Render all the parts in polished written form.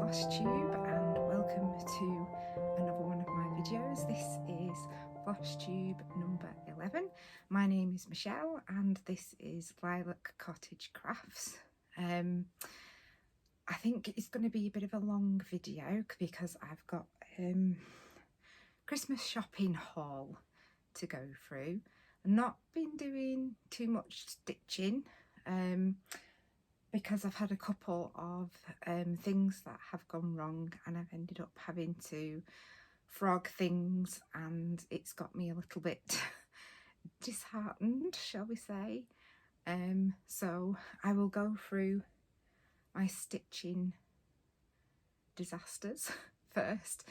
Flosstube and welcome to another one of my videos. This is Flosstube number 11. My name is Michelle and this is Lilac Cottage Crafts. I think it's going to be a bit of a long video because I've got Christmas shopping haul to go through. I've not been doing too much stitching because I've had a couple of things that have gone wrong and I've ended up having to frog things, and it's got me a little bit disheartened, shall we say. So I will go through my stitching disasters first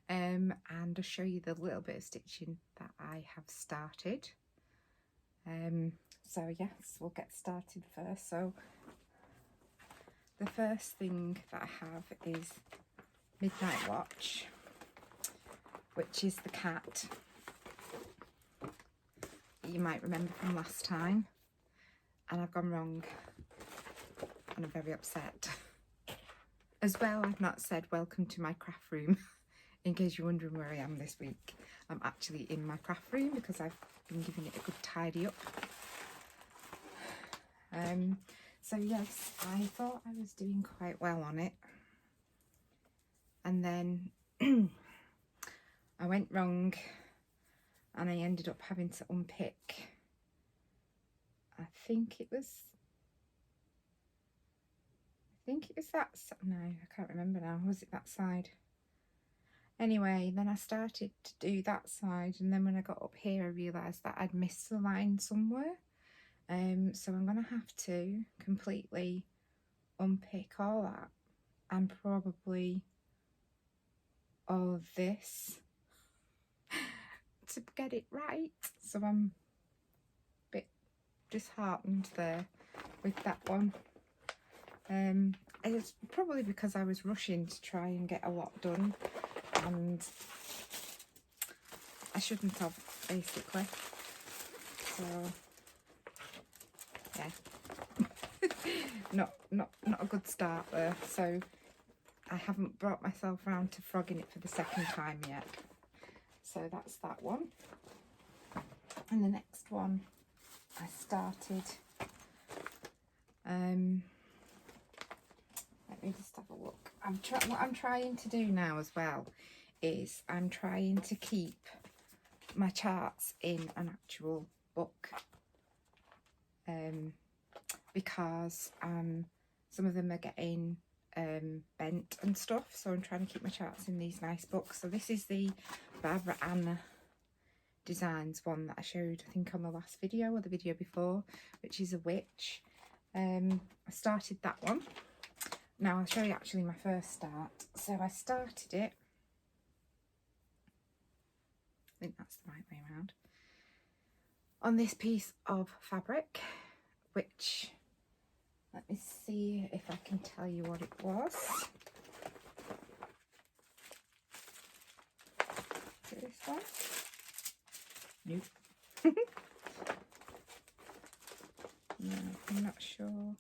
and I'll show you the little bit of stitching that I have started. So yes, we'll get started first. So the first thing that I have is Midnight Watch, which is the cat you might remember from last time, and I've gone wrong and I'm very upset. As well, I've not said welcome to my craft room in case you're wondering where I am this week. I'm actually in my craft room because I've been giving it a good tidy up. So yes, I thought I was doing quite well on it, and then I went wrong and I ended up having to unpick, I think it was that, no, I can't remember now, was it that side? Anyway, then I started to do that side, and then when I got up here I realised that I'd missed the line somewhere. So I'm going to have to completely unpick all that and probably all of this to get it right. So I'm a bit disheartened there with that one. It's probably because I was rushing to try and get a lot done, and I shouldn't have, basically. So yeah, not a good start there. So I haven't brought myself around to frogging it for the second time yet. So that's that one. And the next one I started, let me just have a look. What I'm trying to do now as well is I'm trying to keep my charts in an actual book, because some of them are getting bent and stuff, so I'm trying to keep my charts in these nice books. So this is the Barbara Ann Designs one that I showed, I think, on the last video or the video before, which is a witch. I started that one. Now I'll show you actually my first start. So I started it, I think that's the right way around, on this piece of fabric, which, let me see if I can tell you what it was. Is it this one? Nope. No, I'm not sure.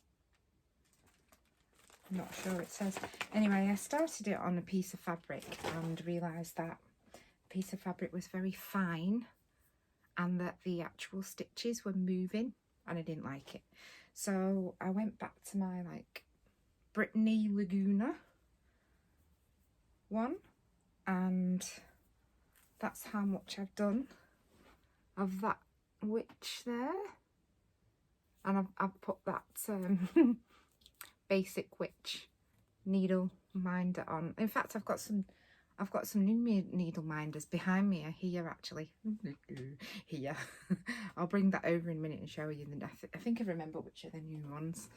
I'm not sure, it says. Anyway, I started it on a piece of fabric and realised that the piece of fabric was very fine and that the actual stitches were moving, and I didn't like it. So I went back to my Brittany Laguna one, and that's how much I've done of that witch there. And I've put that basic witch needle minder on. In fact, I've got some new needle minders behind me here, actually. Here. I'll bring that over in a minute and show you. I think I remember which are the new ones.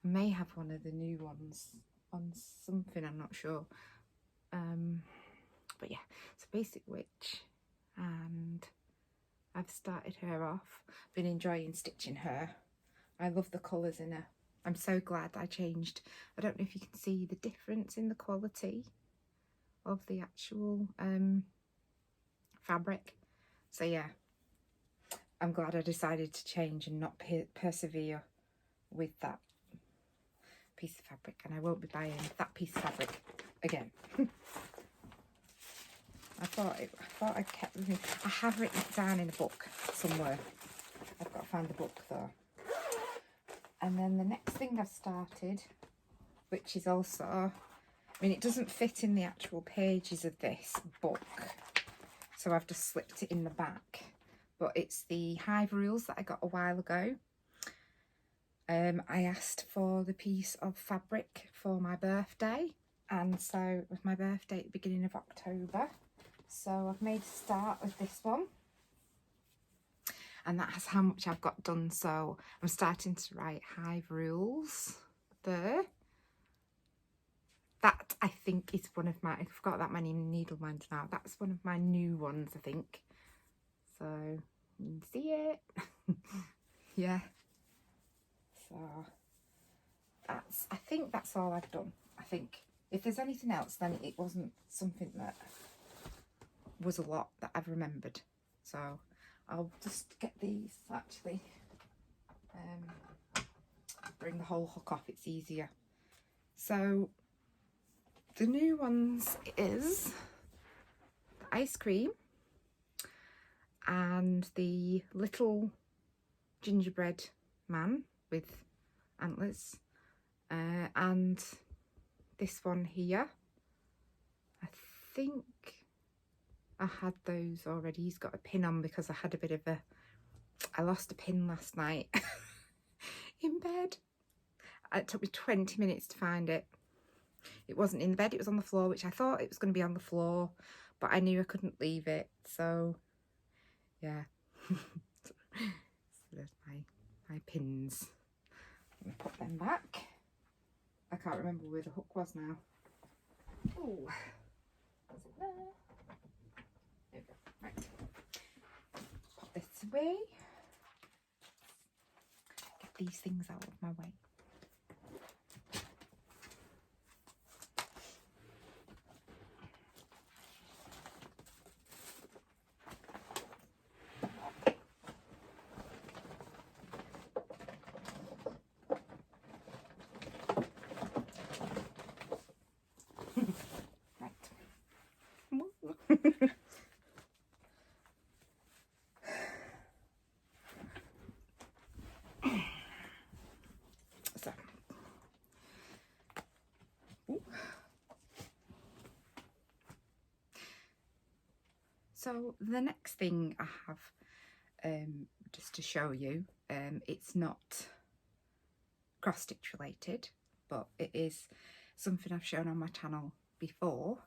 I may have one of the new ones on something, I'm not sure. But yeah, it's a basic witch, and I've started her off. Been enjoying stitching her. I love the colours in her. I'm so glad I changed. I don't know if you can see the difference in the quality of the actual fabric. So yeah, I'm glad I decided to change and not persevere with that piece of fabric, and I won't be buying that piece of fabric again. I thought I'd kept them. I have written it down in a book somewhere. I've got to find the book though. And then the next thing I've started, which is also, I mean, it doesn't fit in the actual pages of this book, so I've just slipped it in the back. But it's the hive rules that I got a while ago. I asked for the piece of fabric for my birthday, and so it was my birthday at the beginning of October. So I've made a start with this one, and that's how much I've got done. So I'm starting to write hive rules there. That I think is one of my, I've got that many needle minds now. That's one of my new ones, I think. So you can see it. Yeah. So that's, I think that's all I've done. I think if there's anything else, then it wasn't something that was a lot that I've remembered. So I'll just get these actually, bring the whole hook off, it's easier. So the new ones is the ice cream and the little gingerbread man with antlers, and this one here. I think I had those already. He's got a pin on because I had a bit of a, I lost a pin last night in bed. It took me 20 minutes to find it. It wasn't in the bed, it was on the floor, which I thought it was going to be on the floor, but I knew I couldn't leave it, so yeah. So there's my pins. I'm going to put them back. I can't remember where the hook was now. Oh, was it there? There we go. Right. Put this away. Get these things out of my way. So the next thing I have, just to show you, it's not cross stitch related, but it is something I've shown on my channel before,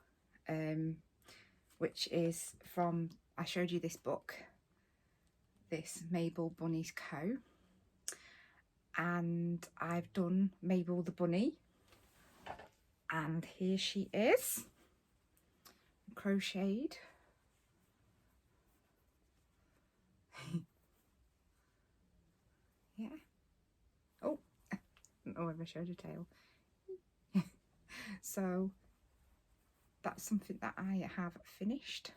which is from, I showed you this book, this Mabel Bunny's Co, and I've done Mabel the Bunny, and here she is, crocheted. Yeah. Oh, I don't know if I showed a tail. So that's something that I have finished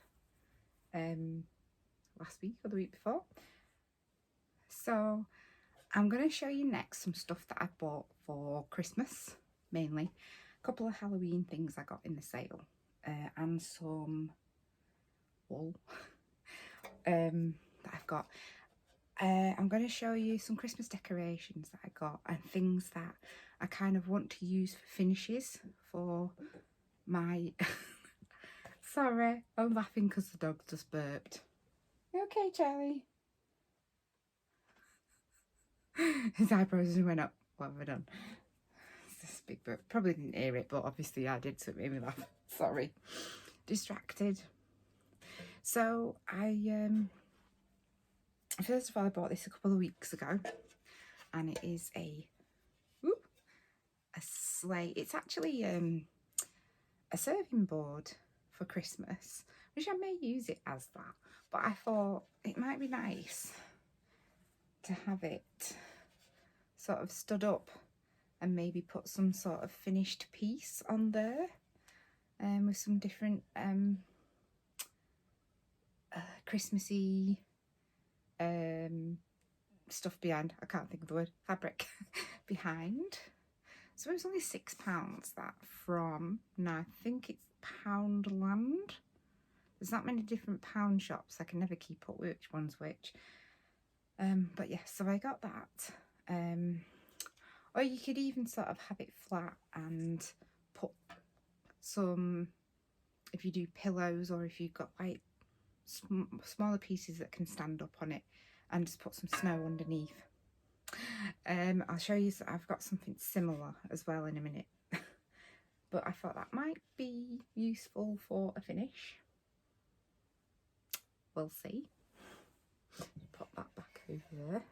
last week or the week before. So I'm going to show you next some stuff that I bought for Christmas, mainly. A couple of Halloween things I got in the sale, and some wool that I've got. I'm going to show you some Christmas decorations that I got and things that I kind of want to use for finishes for my... Sorry, I'm laughing because the dog just burped. You okay, Charlie? His eyebrows went up. What have I done? It's this big burp. Probably didn't hear it, but obviously I did, so it made me laugh. Sorry. Distracted. So first of all, I bought this a couple of weeks ago, and it is a sleigh. It's actually a serving board for Christmas, which I may use it as that, but I thought it might be nice to have it sort of stood up and maybe put some sort of finished piece on there, with some different Christmassy stuff behind. I can't think of the word. Fabric behind. So it was only £6 that from, now I think it's Poundland. There's not many different pound shops. I can never keep up with which one's which. But yeah, so I got that. Or you could even sort of have it flat and put some, if you do pillows, or if you've got like smaller pieces that can stand up on it, and just put some snow underneath. I'll show you, I've got something similar as well in a minute. But I thought that might be useful for a finish. We'll see. Put that back over there.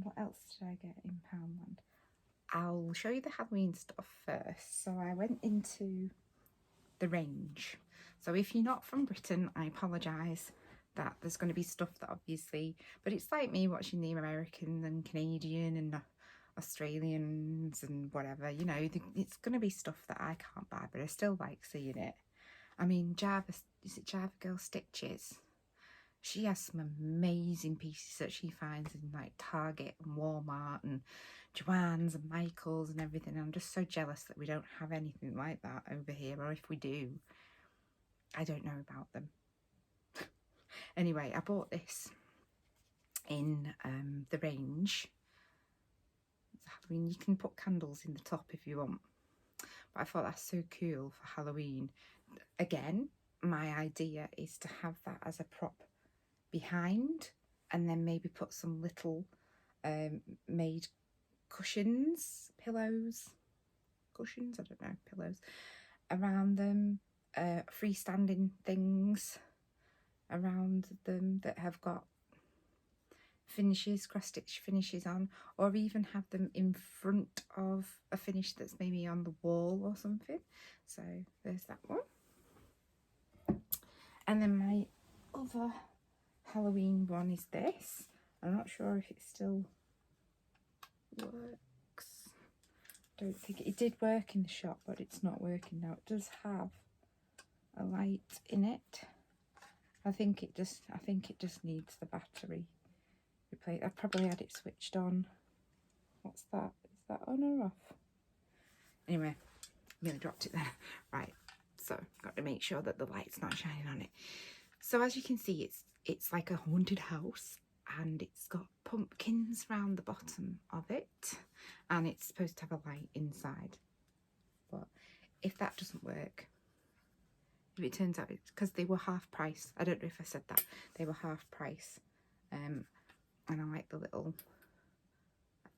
What else did I get in Poundland? I'll show you the Halloween stuff first. So I went into the range. So if you're not from Britain, I apologise that there's going to be stuff that obviously, but it's like me watching the American and Canadian and Australians and whatever, you know, it's going to be stuff that I can't buy, but I still like seeing it. I mean, is it Java Girl Stitches? She has some amazing pieces that she finds in like Target and Walmart and Joann's and Michael's and everything. I'm just so jealous that we don't have anything like that over here, or if we do, I don't know about them. Anyway, I bought this in the range. It's Halloween. You can put candles in the top if you want, but I thought that's so cool for Halloween. Again, my idea is to have that as a prop behind, and then maybe put some little made cushions, pillows, cushions, I don't know, pillows around them, freestanding things around them that have got finishes, cross-stitch finishes on, or even have them in front of a finish that's maybe on the wall or something. So there's that one. And then my other Halloween one is this. I'm not sure if it still works. Don't think it did work in the shop, but it's not working now. It does have a light in it. I think it just needs the battery replaced. I probably had it switched on. What's that? Is that on or off? Anyway, I nearly dropped it there. Right, so got to make sure that the light's not shining on it. So as you can see, it's like a haunted house, and it's got pumpkins round the bottom of it, and it's supposed to have a light inside. But if that doesn't work, if it turns out, it's because they were half price. I don't know if I said that. They were half price. And I like the little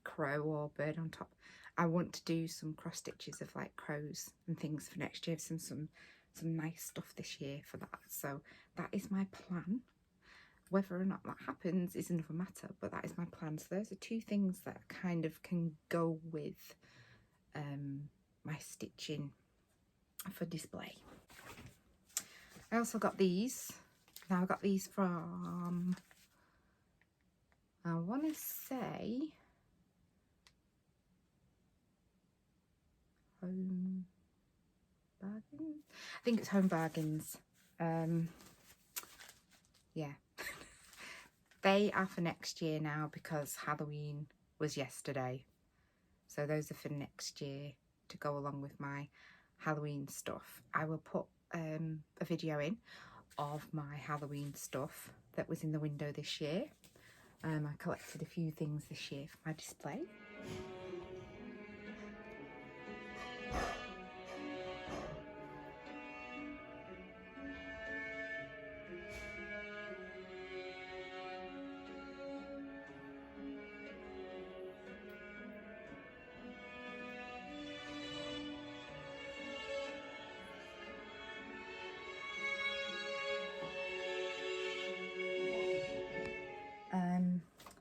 crow or bird on top. I want to do some cross stitches of like crows and things for next year. Some nice stuff this year for that. So that is my plan. Whether or not that happens is another matter, but that is my plan. So those are two things that kind of can go with my stitching for display. I also got these. Now I got these from, I want to say, Home Bargains. I think it's Home Bargains. Yeah. They are for next year now because Halloween was yesterday. So those are for next year to go along with my Halloween stuff. I will put a video in of my Halloween stuff that was in the window this year. I collected a few things this year for my display.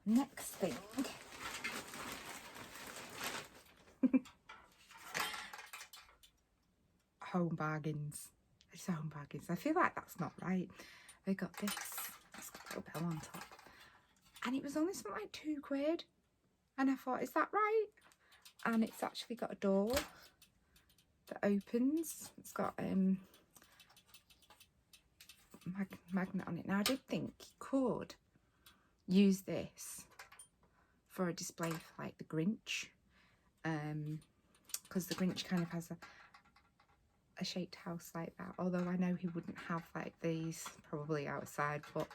Next thing, Home Bargains. It's Home Bargains. I feel like that's not right. I got this. It's got a little bell on top, and it was only something like £2. And I thought, is that right? And it's actually got a door that opens. It's got magnet on it. Now I did think you could use this for a display for like the Grinch, because the Grinch kind of has a shaped house like that, although I know he wouldn't have like these probably outside, but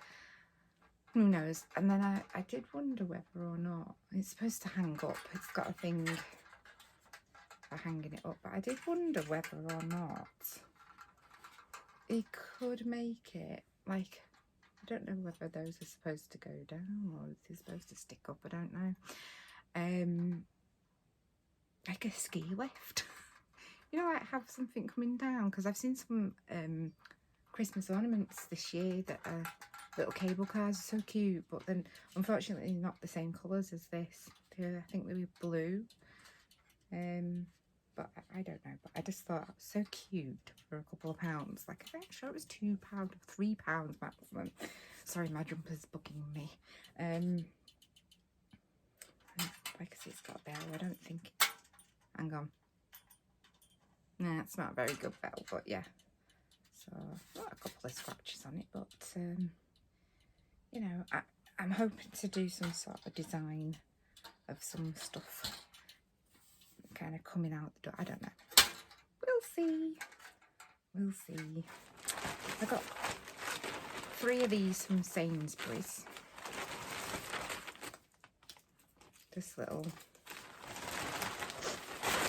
who knows. And then I did wonder whether or not it's supposed to hang up. It's got a thing for hanging it up, but I did wonder whether or not he could make it like, I don't know whether those are supposed to go down or if they're supposed to stick up. I don't know. Like a ski lift. You know, like have something coming down, because I've seen some Christmas ornaments this year that are little cable cars, are so cute, but then unfortunately not the same colours as this. I think they were blue. But I don't know, but I just thought it was so cute for a couple of pounds. Like, I'm sure it was £2 or £3 maximum. Sorry, my jumper's bugging me. Like I say, it's got a bell. I don't think. Hang on. Nah, it's not a very good bell, but yeah. So, got a couple of scratches on it, but you know, I'm hoping to do some sort of design of some stuff kind of coming out the door. I don't know. We'll see. We'll see. I got 3 of these from Sainsbury's. This little,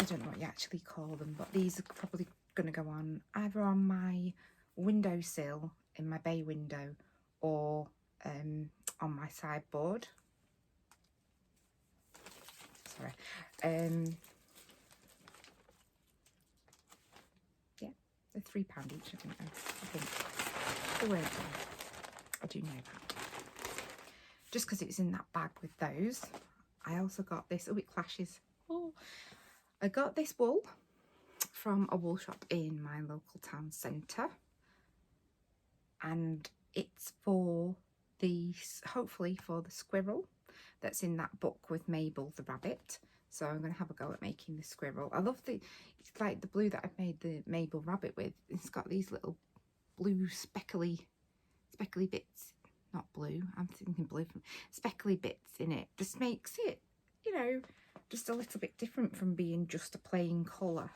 I don't know what you actually call them, but these are probably going to go on either on my windowsill in my bay window or on my sideboard. Sorry. Yeah, they're £3 each, I think. They weren't there. I do know that. Just because it's in that bag with those. I also got this. Oh, it clashes. Oh, I got this wool from a wool shop in my local town centre, and it's for the, hopefully for the squirrel that's in that book with Mabel the rabbit. So I'm going to have a go at making the squirrel. I love it's like the blue that I've made the Mabel rabbit with. It's got these little blue speckly bits. Not blue, I'm thinking blue, speckly bits in it. Just makes it, you know, just a little bit different from being just a plain colour.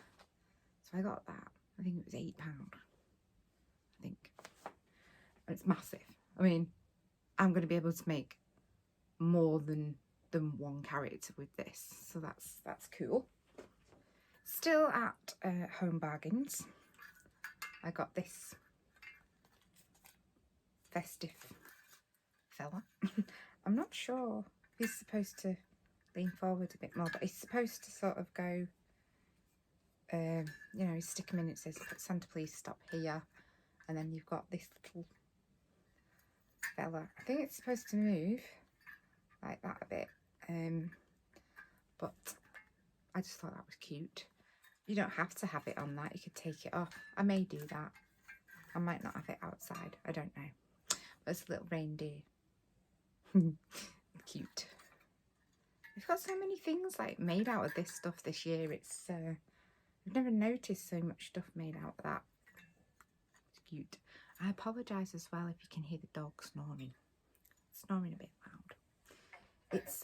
So I got that. I think it was £8, I think. And it's massive. I mean, I'm going to be able to make more than one character with this, so that's cool. Still at Home Bargains, I got this festive fella. I'm not sure. He's supposed to lean forward a bit more, but he's supposed to sort of go, you know, you stick him in, it says Santa please stop here, and then you've got this little fella. I think it's supposed to move like that a bit, but I just thought that was cute. You don't have to have it on that, you could take it off. I may do that. I might not have it outside, I don't know. But it's a little reindeer. Cute. We've got so many things like made out of this stuff this year. It's I've never noticed so much stuff made out of that. It's cute. I apologise as well if you can hear the dog snoring. It's snoring a bit loud. It's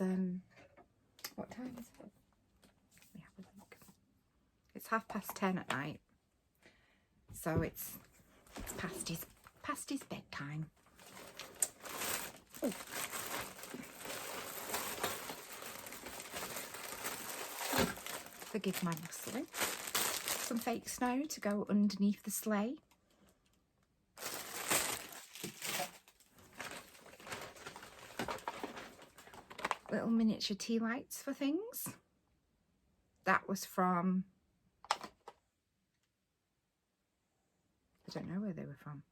what time is it? Let me have a look. It's 10:30 at night. So it's past his bedtime. Ooh. Forgive my rustling. Some fake snow to go underneath the sleigh. Little miniature tea lights for things. That was from, I don't know where they were from.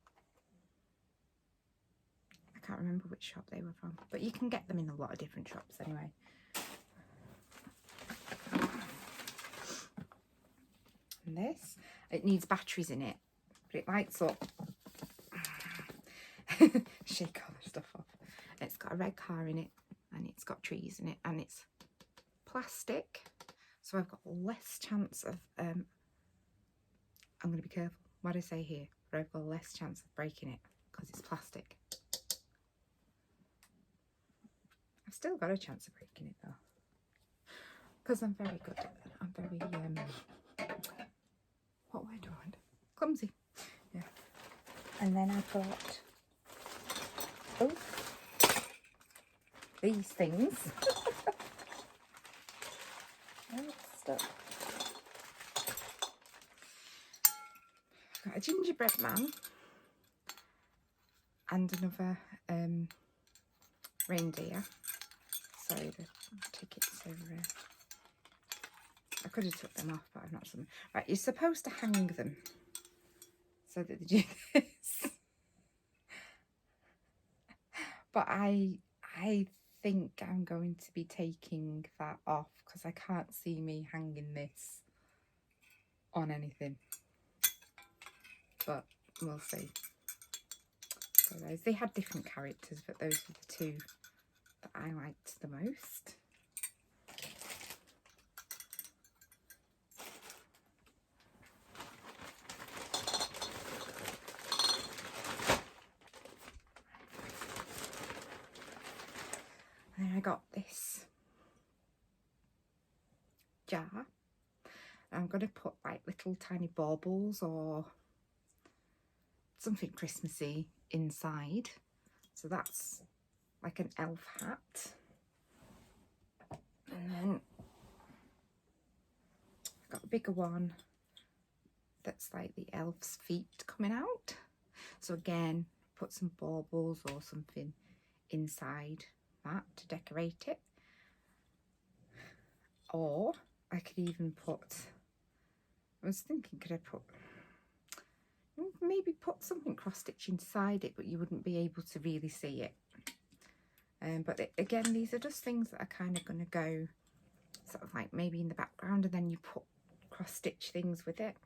I can't remember which shop they were from, but you can get them in a lot of different shops anyway. And this, it needs batteries in it, but it lights up. Shake all the stuff off. It's got a red car in it, and it's got trees in it, and it's plastic, so I've got less chance of I'm going to be careful what I say here, but I've got less chance of breaking it because it's plastic. I've still got a chance of breaking it though. because I'm very good at it. I'm very, what word do I want? Clumsy. Yeah. And then I've got, oh, these things. Oh, it's stuck. I've got a gingerbread man and another reindeer. Sorry, the tickets are... I could have took them off, but I've not done. Right, you're supposed to hang them so that they do this. But I think I'm going to be taking that off because I can't see me hanging this on anything. But we'll see. So they had different characters, but those were the two that I liked the most. And then I got this jar. I'm going to put like little tiny baubles or something Christmassy inside. So that's like an elf hat. And then I've got a bigger one that's like the elf's feet coming out. So again, put some baubles or something inside that to decorate it. Or I could even put, I was thinking, could I put, maybe put something cross stitch inside it, but you wouldn't be able to really see it. But again, these are just things that are kind of going to go sort of like maybe in the background, and then you put cross stitch things with it.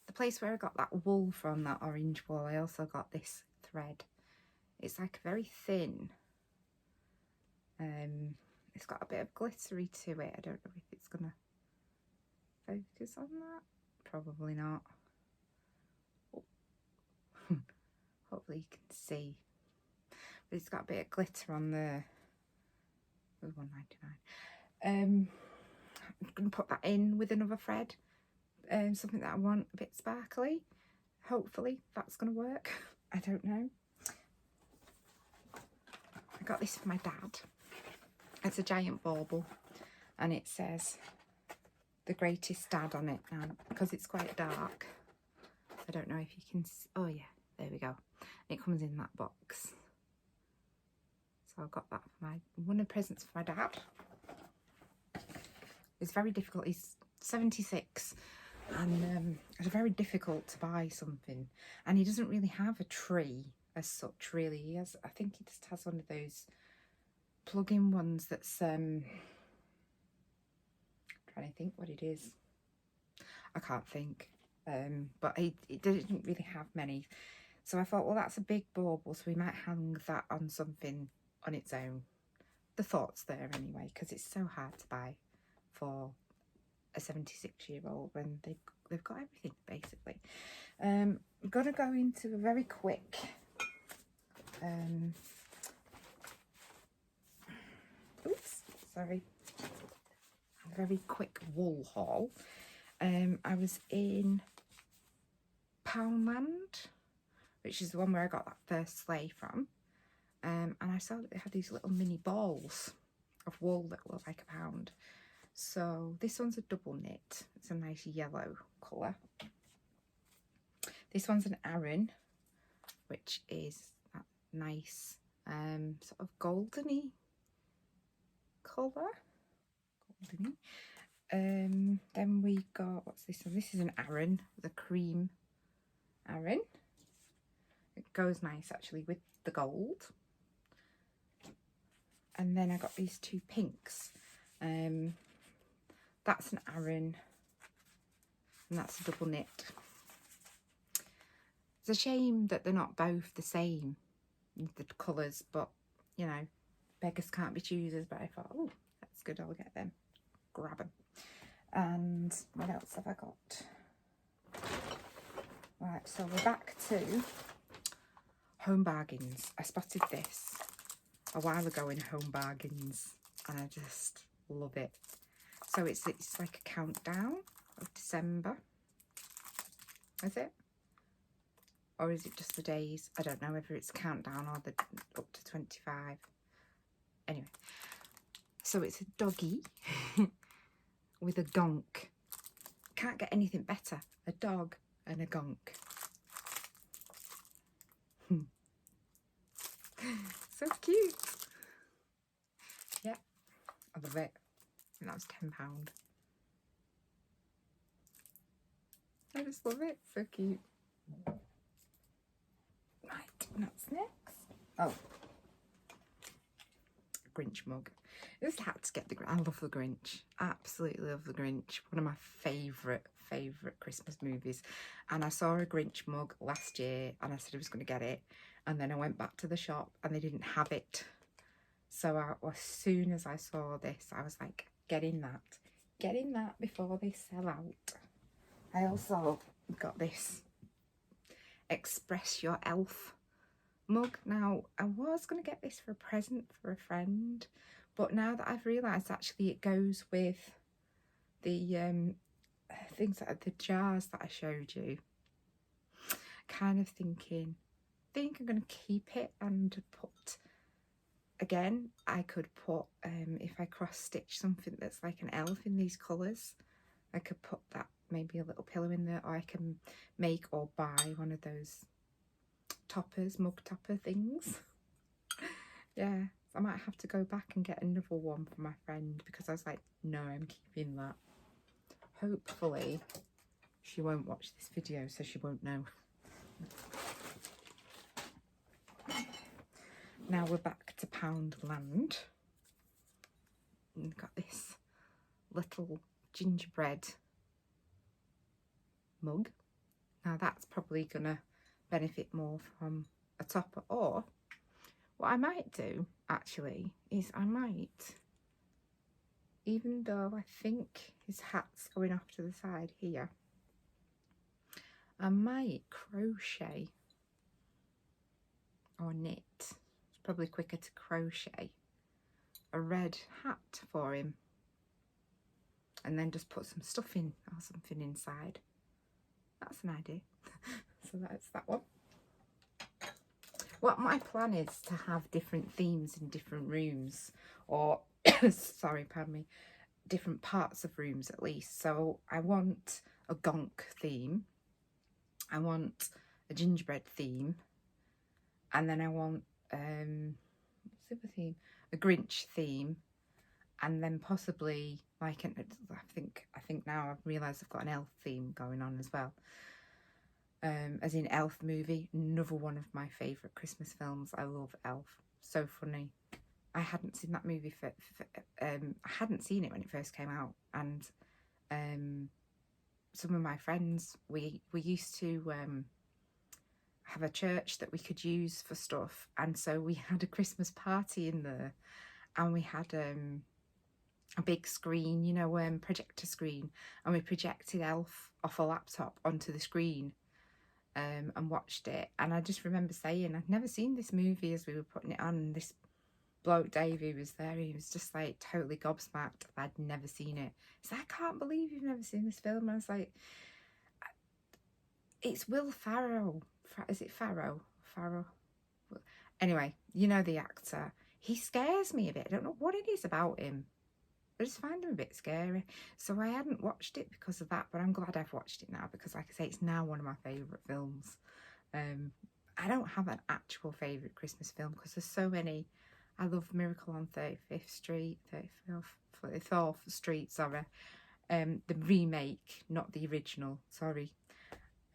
The place where I got that wool from, that orange wool, I also got this thread. It's like very thin. It's got a bit of glittery to it. I don't know if it's gonna focus on that. Probably not. Oh. Hopefully you can see. But it's got a bit of glitter on there. It was £1.99. I'm gonna put that in with another thread. Something that I want a bit sparkly. Hopefully that's gonna work. I don't know. I got this for my dad. It's a giant bauble and it says the greatest dad on it. Now, because it's quite dark, I don't know if you can see. Oh yeah, there we go. It comes in that box. So I've got that for one of the presents for my dad. It's very difficult. He's 76 and it's very difficult to buy something. And he doesn't really have a tree as such, really. He has, I think he just has one of those plug-in ones that's trying to think what it is. I can't think. But he didn't really have many. So I thought, well, that's a big bauble, so we might hang that on something on its own. The thought's there anyway, because it's so hard to buy for a 76-year-old when they've got everything, basically. I'm going to go into a very quick a very quick wool haul. I was in Poundland, which is the one where I got that first sleigh from, and I saw that they had these little mini balls of wool that were like £1. So this one's a double knit. It's a nice yellow colour. This one's an Aran, which is that nice sort of goldeny colour. Then we got, what's this one? This is an Aran, the cream Aran. It goes nice actually with the gold. And then I got these two pinks. That's an Aran and that's a double knit. It's a shame that they're not both the same, the colours, but you know, beggars can't be choosers. But I thought, oh, that's good, I'll get them, grab them. And what else have I got? Right, so we're back to Home Bargains. I spotted this a while ago in Home Bargains and I just Love it. So it's like a countdown of December. Is it? Or is it just the days? I don't know whether it's countdown or the up to 25. Anyway, so it's a doggy with a gonk. Can't get anything better. A dog and a gonk. So cute. Yeah, I love it. And that was £10. I just love it. So cute. Right, what's next? Oh, Grinch mug. I just had to get the. I love the Grinch. Absolutely love the Grinch. One of my favourite Christmas movies. And I saw a Grinch mug last year, and I said I was going to get it. And then I went back to the shop, and they didn't have it. So as soon as I saw this, I was like, getting that before they sell out. I also got this Express Your Elf mug. Now, I was going to get this for a present for a friend, but now that I've realised actually it goes with the things that are the jars that I showed you, kind of thinking, I think I'm going to keep it and put, again, I could put, if I cross stitch something that's like an elf in these colours, I could put that, maybe a little pillow in there, or I can make or buy one of those toppers, mug topper things. Yeah, I might have to go back and get another one for my friend, because I was like, no, I'm keeping that. Hopefully she won't watch this video, so she won't know. Now we're back to Poundland. We've got this little gingerbread mug. Now that's probably gonna benefit more from a topper, or what I might do actually is I might, even though I think his hat's going off to the side here, I might crochet or knit. It's probably quicker to crochet a red hat for him, and then just put some stuffing or something inside. That's an idea. So that's that one. What my plan is to have different themes in different rooms, or sorry, pardon me, different parts of rooms at least. So I want a gonk theme, I want a gingerbread theme, and then I want what's the other theme? A Grinch theme, and then possibly like I think now I've realised I've got an elf theme going on as well. As in Elf movie, another one of my favourite Christmas films. I love Elf. So funny. I hadn't seen that movie I hadn't seen it when it first came out, and some of my friends, we used to have a church that we could use for stuff, and so we had a Christmas party in there, and we had a big screen, you know, projector screen, and we projected Elf off a laptop onto the screen. And watched it, and I just remember saying I'd never seen this movie as we were putting it on, and this bloke Dave who was there, he was just like totally gobsmacked. I'd never seen it. He's like, I can't believe you've never seen this film. And I was like, it's Will Ferrell. Is it Farrow? Anyway, you know the actor. He scares me a bit. I don't know what it is about him. I just find him a bit scary. So I hadn't watched it because of that, but I'm glad I've watched it now, because like I say, it's now one of my favourite films. I don't have an actual favourite Christmas film because there's so many. I love Miracle on 35th Street, 34th Street, sorry. The remake, not the original, sorry.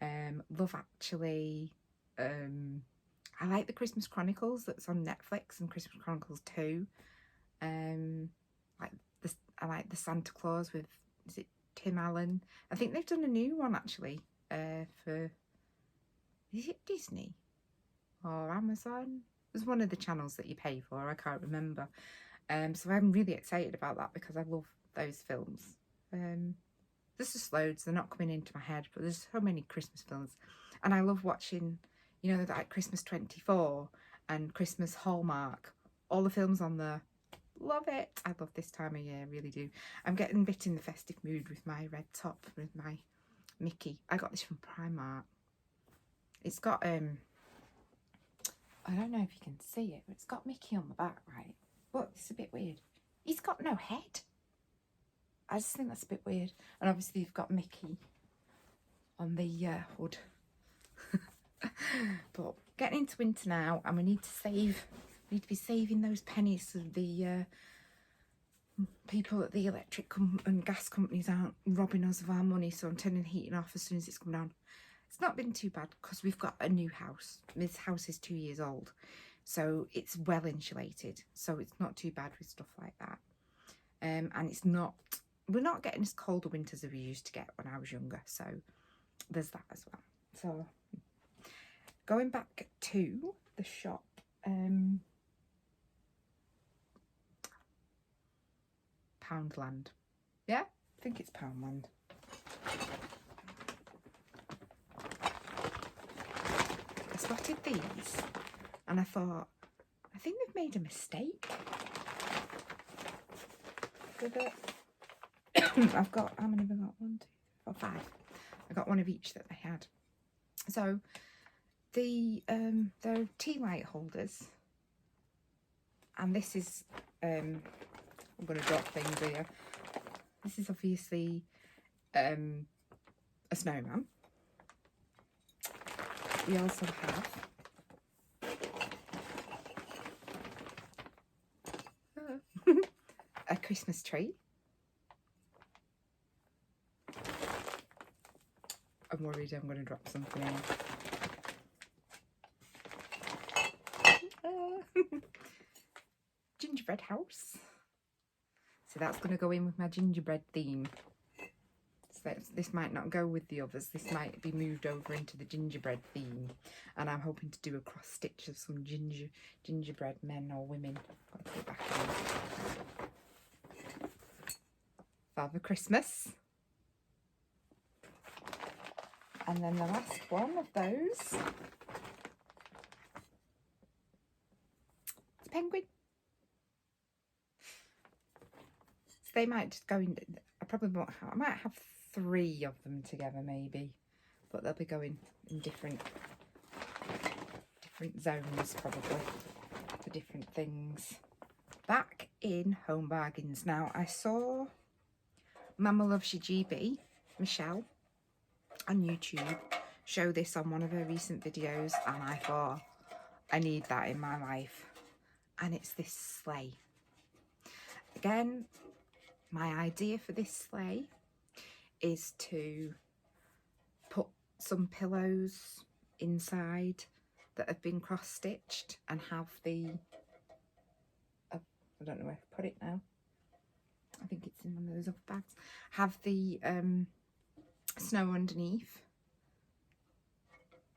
Love Actually. I like the Christmas Chronicles that's on Netflix, and Christmas Chronicles 2. I like the Santa Claus with, is it Tim Allen? I think they've done a new one actually for, is it Disney or Amazon? It was one of the channels that you pay for, I can't remember. So I'm really excited about that because I love those films. There's just loads, they're not coming into my head, but there's so many Christmas films. And I love watching, you know, like Christmas 24 and Christmas Hallmark, all the films on there. Love it. I love this time of year, really do. I'm getting a bit in the festive mood with my red top, with my Mickey. I got this from Primark. It's got, I don't know if you can see it, but it's got Mickey on the back, right? But it's a bit weird. He's got no head. I just think that's a bit weird. And obviously you've got Mickey on the hood. But getting into winter now, and we need to save. We need to be saving those pennies so the people at the electric and gas companies aren't robbing us of our money. So I'm turning the heating off as soon as it's come down. It's not been too bad because we've got a new house. This house is 2 years old, so it's well insulated. So it's not too bad with stuff like that. And it's not. We're not getting as cold a winters as we used to get when I was younger. So there's that as well. So going back to the shop. Poundland. Yeah, I think it's Poundland. I spotted these and I thought, I think they've made a mistake with it. I've got, how many have I got? 1, 2, 3, 4, 5. I got one of each that they had. So they're tea light holders, and this is I'm going to drop things here. This is obviously a snowman. We also have a Christmas tree. I'm worried I'm going to drop something in. Gingerbread house. So that's going to go in with my gingerbread theme. So this might not go with the others. This might be moved over into the gingerbread theme. And I'm hoping to do a cross stitch of some gingerbread men or women. Got to put it back in. Father Christmas. And then the last one of those. It's a penguin. So they might just go in. I probably won't have, I might have 3 of them together maybe, but they'll be going in different zones probably for different things. Back in Home Bargains now. I saw Mama Loves You GB, Michelle, on YouTube, show this on one of her recent videos, and I thought, I need that in my life. And it's this sleigh. Again, my idea for this sleigh is to put some pillows inside that have been cross-stitched and have the, I don't know where to put it now. I think it's in one of those other bags. Have the snow underneath.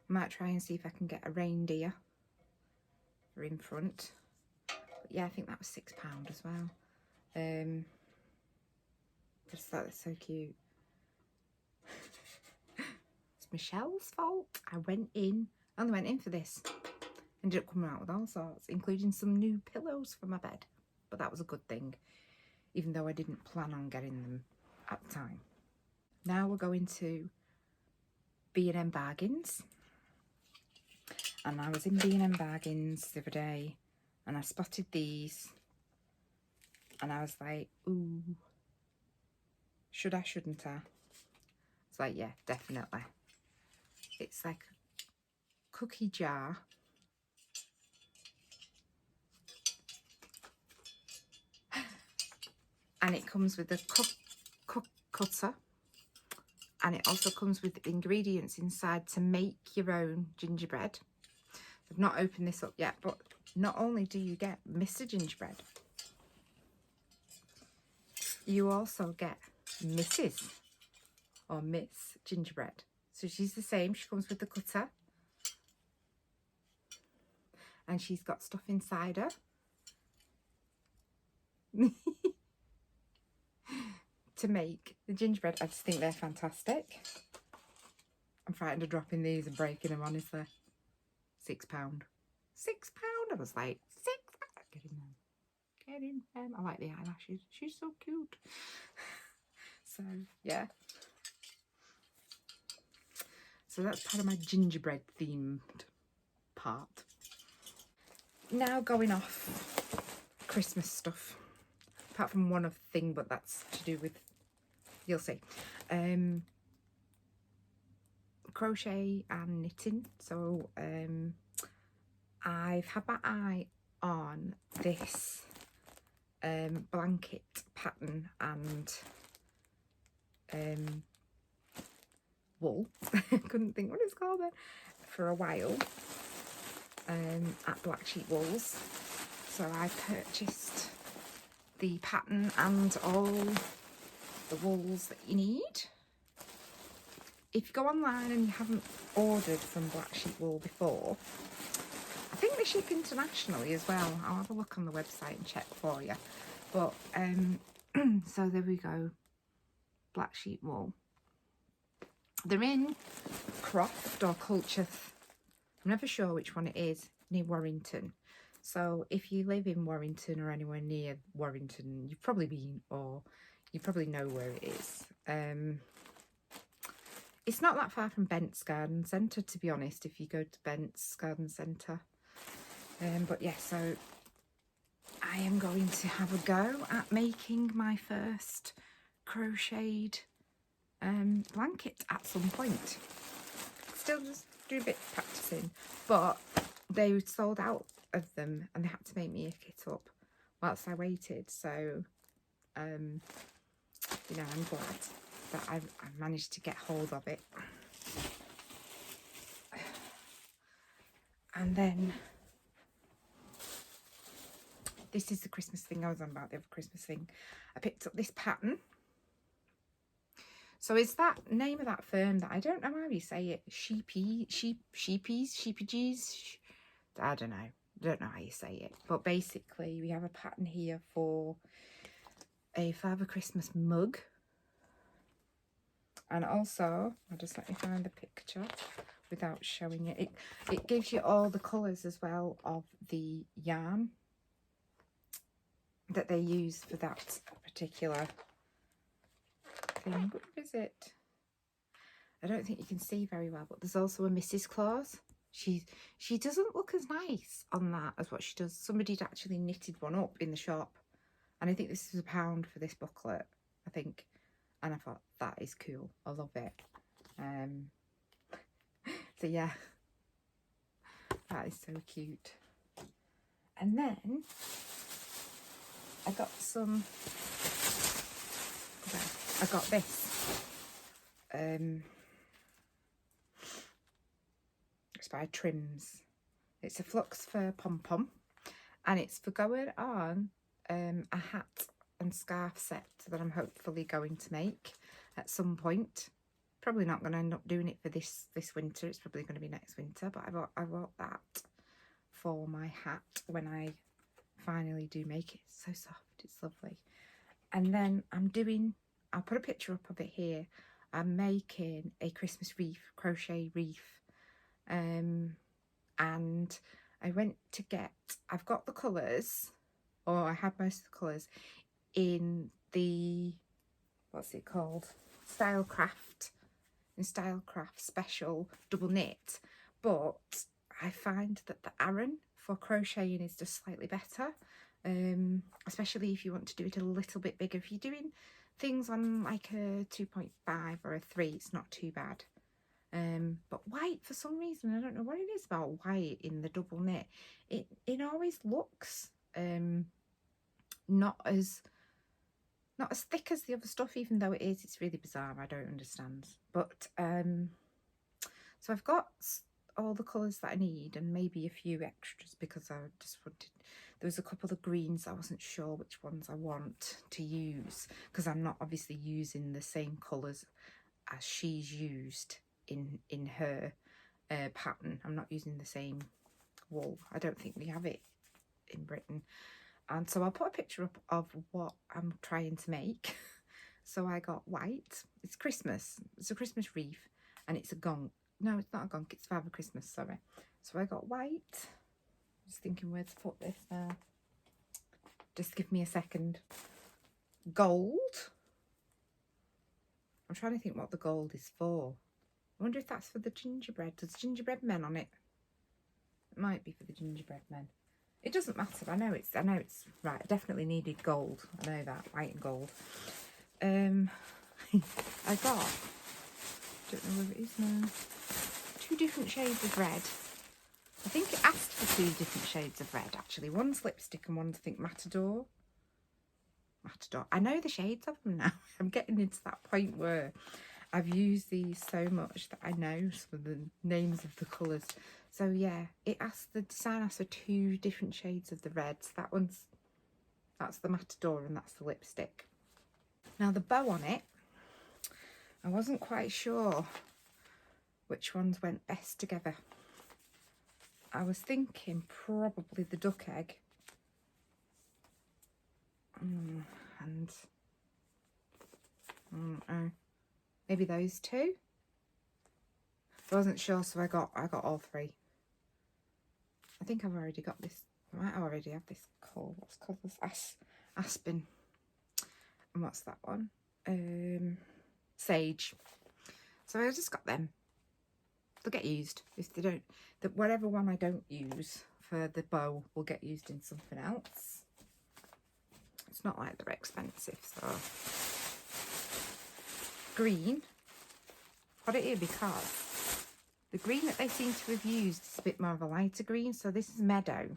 I might try and see if I can get a reindeer for in front. But yeah, I think that was £6 as well. Just thought that's so cute. It's Michelle's fault. I only went in for this. Ended up coming out with all sorts, including some new pillows for my bed. But that was a good thing, even though I didn't plan on getting them at the time. Now we're going to B&M Bargains. And I was in B&M Bargains the other day and I spotted these. And I was like, ooh, should I, shouldn't I? It's like, yeah, definitely. It's like a cookie jar. And it comes with a cutter. And it also comes with ingredients inside to make your own gingerbread. I've not opened this up yet, but not only do you get Mr. Gingerbread, you also get Mrs. or Miss Gingerbread. So she's the same. She comes with the cutter. And she's got stuff inside her. To make the gingerbread. I just think they're fantastic. I'm frightened of dropping these and breaking them, honestly. £6. £6? I was like, £6? Get in there. getting I like the eyelashes. She's so cute. So yeah. So that's part of my gingerbread themed part. Now going off Christmas stuff. Apart from one other thing, but that's to do with, you'll see. Crochet and knitting. So I've had my eye on this blanket pattern and wool. Couldn't think what it's called then for a while at Black Sheep Wools. So I purchased the pattern and all the wools that you need. If you go online and you haven't ordered from Black Sheep Wool before, I think they ship internationally as well. I'll have a look on the website and check for you. But so there we go, Black Sheep Wool. They're in Croft or Culcheth. I'm never sure which one it is, near Warrington. So if you live in Warrington or anywhere near Warrington, you've probably been, or you probably know where it is. It's not that far from Bent's Garden Centre, to be honest, if you go to Bent's Garden Centre. But yeah, so I am going to have a go at making my first crocheted blanket at some point. Still just do a bit of practicing, but they sold out of them and they had to make me a kit up whilst I waited. So, you know, I'm glad that I've managed to get hold of it. And then this is the Christmas thing I was on about, the other Christmas thing. I picked up this pattern. So it's that name of that firm that I don't know how you say it. Sheepies. I don't know how you say it. But basically we have a pattern here for a Father Christmas mug. And also, I'll just let me find the picture without showing it. It gives you all the colours as well of the yarn that they use for that particular thing. What is it? I don't think you can see very well, but there's also a Mrs. Claus. She doesn't look as nice on that as what she does. Somebody'd actually knitted one up in the shop, and I think this is £1 for this booklet, I think. And I thought, that is cool. I love it. So yeah, that is so cute. And then I got this. It's by Trims. It's a flux fur pom-pom, and it's for going on a hat and scarf set that I'm hopefully going to make at some point. Probably not going to end up doing it for this winter. It's probably going to be next winter, but I bought that for my hat when I finally do make it. It's so soft, it's lovely. And then I'll put a picture up of it here. I'm making a Christmas wreath, crochet wreath, and I went to get, I've got the colours, or I had most of the colours in the, what's it called, Stylecraft special double knit, but I find that the Aran for crocheting is just slightly better, especially if you want to do it a little bit bigger. If you're doing things on like a 2.5 or a 3, it's not too bad. But white, for some reason, I don't know what it is about white in the double knit, it always looks not as thick as the other stuff, even though it's really bizarre. I don't understand. But so I've got all the colours that I need and maybe a few extras, because I just wanted, there was a couple of greens I wasn't sure which ones I want to use, because I'm not obviously using the same colours as she's used in her pattern. I'm not using the same wool. I don't think we have it in Britain. And so I'll put a picture up of what I'm trying to make. So I got white. It's Christmas. It's a Christmas wreath, and it's a gonk. No, it's not a gonk. It's Father Christmas, sorry. So I got white. Just thinking where to put this now. Just give me a second. Gold. I'm trying to think what the gold is for. I wonder if that's for the gingerbread. There's gingerbread men on it. It might be for the gingerbread men. It doesn't matter. I know it's right. I definitely needed gold. I know that, white and gold. I got, don't know where it is now, 2 different shades of red. I think it asked for 2 different shades of red actually. One's lipstick and one's, I think, Matador. I know the shades of them now. I'm getting into that point where I've used these so much that I know some of the names of the colours. So yeah, the design asks for 2 different shades of the reds. That's the Matador and that's the lipstick. Now the bow on it, I wasn't quite sure which ones went best together. I was thinking probably the duck egg and maybe those 2. I wasn't sure, so I got all 3. I think I've already got this. I might already have this colour. What's called this? Aspen. And what's that one? Sage. So I just got them. They'll get used. If they don't, whatever one I don't use for the bow will get used in something else. It's not like they're expensive, so. Green. Got it here because the green that they seem to have used is a bit more of a lighter green. So this is Meadow.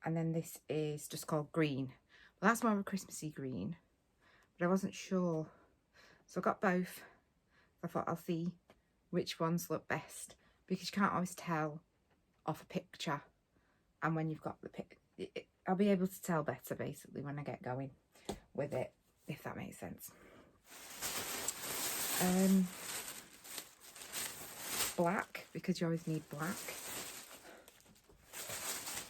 And then this is just called Green. Well, that's more of a Christmassy green. But I wasn't sure. So I got both. I thought I'll see which ones look best. Because you can't always tell off a picture. And when you've got the I'll be able to tell better basically when I get going with it, if that makes sense. Black, because you always need black.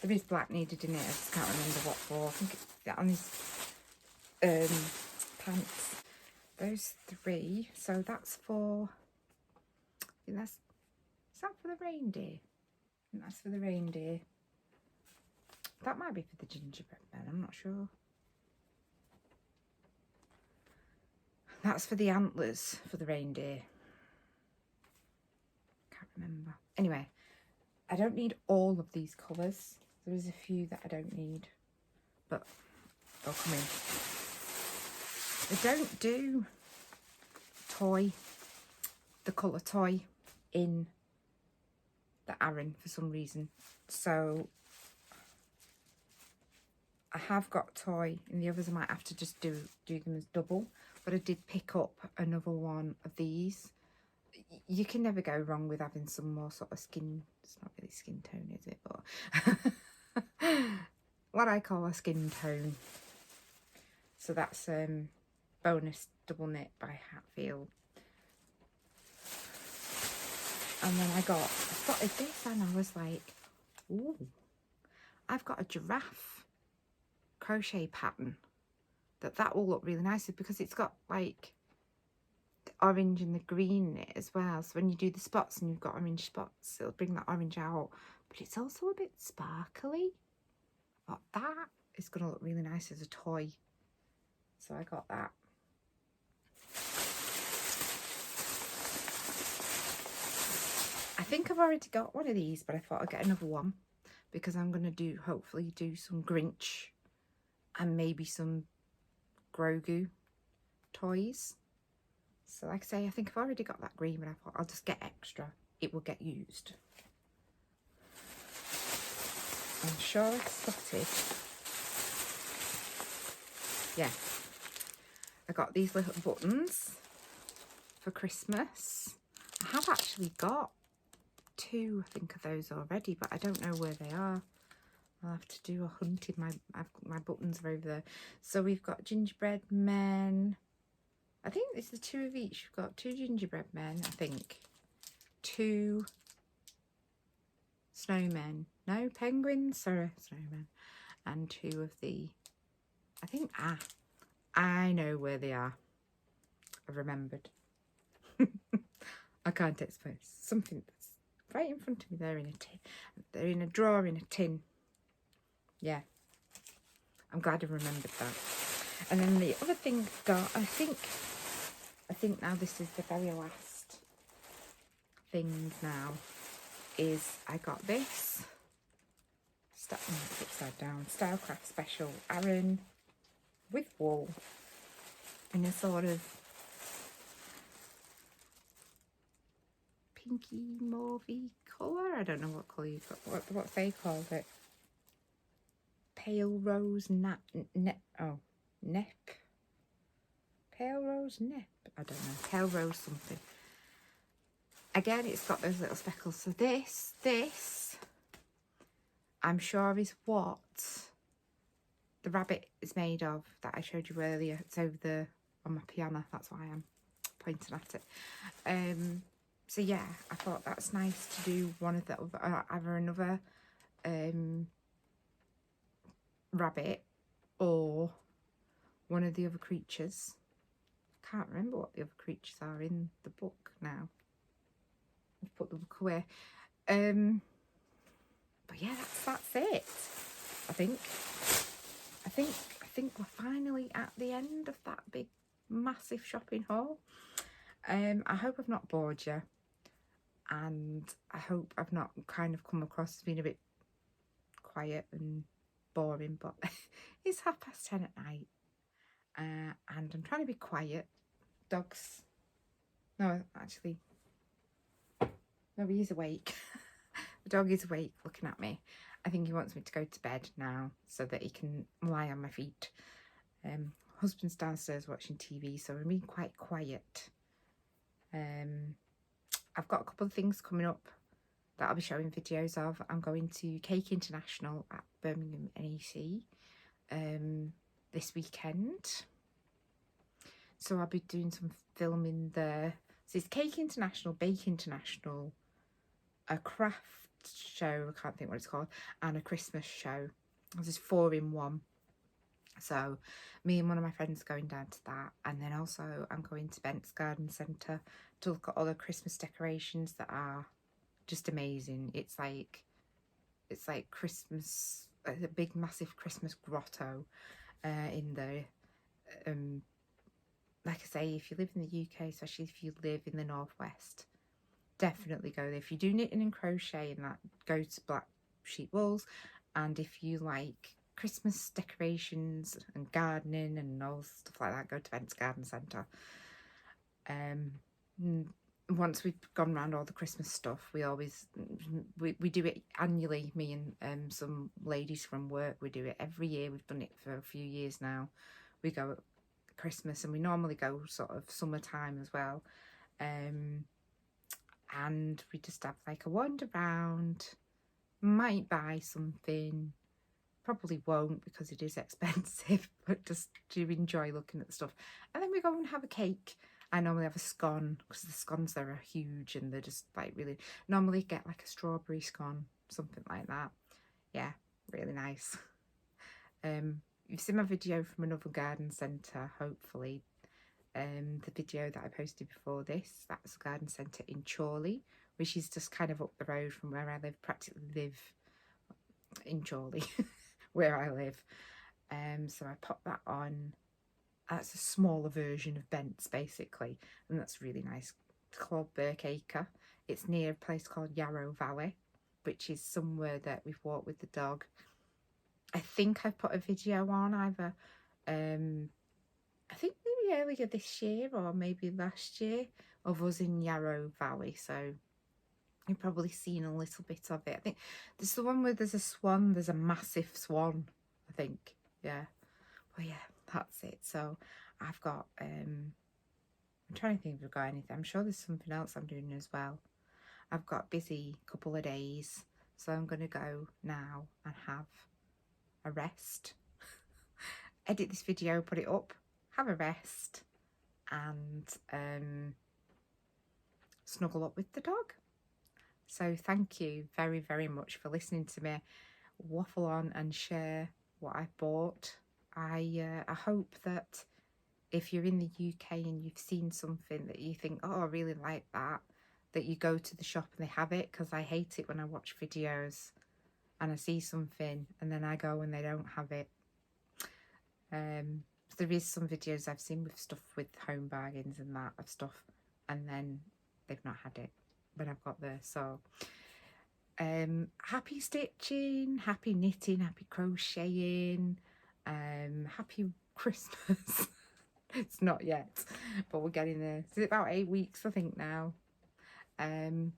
There is black needed in it, I just can't remember what for. I think it's on his pants. Those 3, so that's for, I think is that for the reindeer? I think that's for the reindeer. That might be for the gingerbread man, I'm not sure. That's for the antlers for the reindeer. Can't remember. Anyway, I don't need all of these colours. There is a few that I don't need, but they'll come in. They don't do the colour toy in the Aran for some reason. So I have got toy in the others. I might have to just do them as double. But I did pick up another one of these. You can never go wrong with having some more sort of skin. It's not really skin tone, is it? But what I call a skin tone. So that's bonus double knit by Hatfield. And then I spotted this and I was like, ooh, I've got a giraffe crochet pattern. That will look really nice because it's got like the orange and the green in it as well. So when you do the spots and you've got orange spots, it'll bring that orange out. But it's also a bit sparkly. But that is going to look really nice as a toy. So I got that. I think I've already got one of these, but I thought I'd get another one because I'm going to hopefully do some Grinch and maybe some Grogu toys. So like I say, I think I've already got that green, but I thought I'll just get extra. It will get used. I'm sure I spotted. Yeah. I got these little buttons for Christmas. I have actually got 2, I think, of those already, but I don't know where they are. I'll have to do a hunting. My buttons are over there. So we've got gingerbread men. I think this is 2 of each. We've got 2 gingerbread men, I think. 2 snowmen. No, penguins. Sorry, snowmen. And 2 of the, I think, I know where they are. I've remembered. I can't explain. Something that's right in front of me. They're in a tin. They're in a drawer in a tin. Yeah. I'm glad I remembered that. And then the other thing I got, I think now this is the very last thing now, is I got this upside down Stylecraft Special Aran with wool in a sort of pinky mauvey colour. I don't know what colour you've got, what they called it. Pale rose nep. Pale rose nep. I don't know. Pale rose something. Again, it's got those little speckles. So this, I'm sure is what the rabbit is made of that I showed you earlier. It's over there on my piano. That's why I'm pointing at it. So yeah, I thought that's nice to do one of the other, either another rabbit or one of the other creatures. I can't remember what the other creatures are in the book now. I've put the book away. But yeah, that's it. I think we're finally at the end of that big massive shopping haul. I hope I've not bored you, and I hope I've not kind of come across as being a bit quiet and boring, but it's 10:30 at night, and I'm trying to be quiet. Dog's, no, actually, no, he's awake. The dog is awake looking at me. I think he wants me to go to bed now so that he can lie on my feet. Husband's downstairs watching TV, so I'm being quite quiet. I've got a couple of things coming up that I'll be showing videos of. I'm going to Cake International at Birmingham NEC this weekend. So I'll be doing some filming there. So it's Cake International, Bake International, a craft show, I can't think what it's called, and a Christmas show. There's 4 in 1. So me and one of my friends are going down to that, and then also I'm going to Bent's Garden Centre to look at all the Christmas decorations that are just amazing. It's like Christmas, a big massive Christmas grotto in the like I say, if you live in the UK, especially if you live in the northwest, definitely go there. If you do knitting and crochet and that, go to Black Sheep Wools. And if you like Christmas decorations and gardening and all stuff like that, go to Bent's Garden Centre. Once we've gone around all the Christmas stuff, we do it annually. Me and some ladies from work, we do it every year. We've done it for a few years now. We go at Christmas, and we normally go sort of summertime as well. And we just have like a wander around, might buy something, probably won't because it is expensive, but just do enjoy looking at the stuff. And then we go and have a cake. I normally have a scone because the scones there are huge, and they're just like really, normally get like a strawberry scone, something like that. Yeah, really nice. You've seen my video from another garden centre, hopefully. The video that I posted before this, that's a garden centre in Chorley, which is just kind of up the road from where I live, practically live in Chorley, where I live. So I popped that on. That's a smaller version of Bent's, basically, and that's really nice. It's called Birkacre. It's near a place called Yarrow Valley, which is somewhere that we've walked with the dog. I think I put a video on either, I think maybe earlier this year or maybe last year, of us in Yarrow Valley, so you've probably seen a little bit of it. I think this is the one where there's a swan, there's a massive swan, I think, yeah. Well, yeah, that's it. So I've got, I'm trying to think if I've got anything. I'm sure there's something else I'm doing as well. I've got a busy couple of days, so I'm going to go now and have a rest, edit this video, put it up, have a rest, and snuggle up with the dog. So thank you very, very much for listening to me waffle on and share what I bought. I hope that if you're in the UK and you've seen something that you think, oh, I really like that, that you go to the shop and they have it, because I hate it when I watch videos and I see something and then I go and they don't have it. There is some videos I've seen with stuff with home bargains and that of stuff, and then they've not had it when I've got there. So happy stitching, happy knitting, happy crocheting, happy Christmas. It's not yet, but we're getting there. It's about 8 weeks I think now. And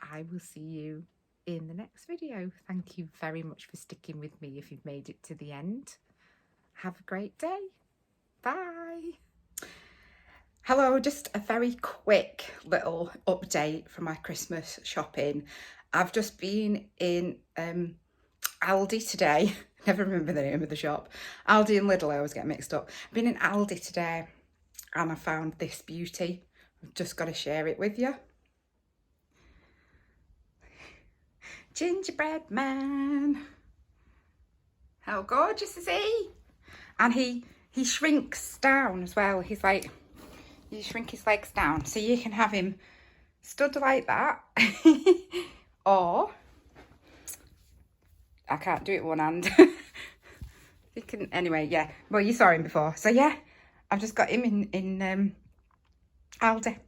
I will see you in the next video. Thank you very much for sticking with me if you've made it to the end. Have a great day. Bye. Hello, just a very quick little update from my Christmas shopping. I've just been in Aldi today. Never remember the name of the shop. Aldi and Lidl, I always get mixed up. I've been in Aldi today and I found this beauty. I've just got to share it with you. Gingerbread man. How gorgeous is he? And he shrinks down as well. He's like, you shrink his legs down so you can have him stood like that. Or I can't do it with one hand. You can, anyway, yeah. Well, you saw him before. So yeah, I've just got him in Aldi.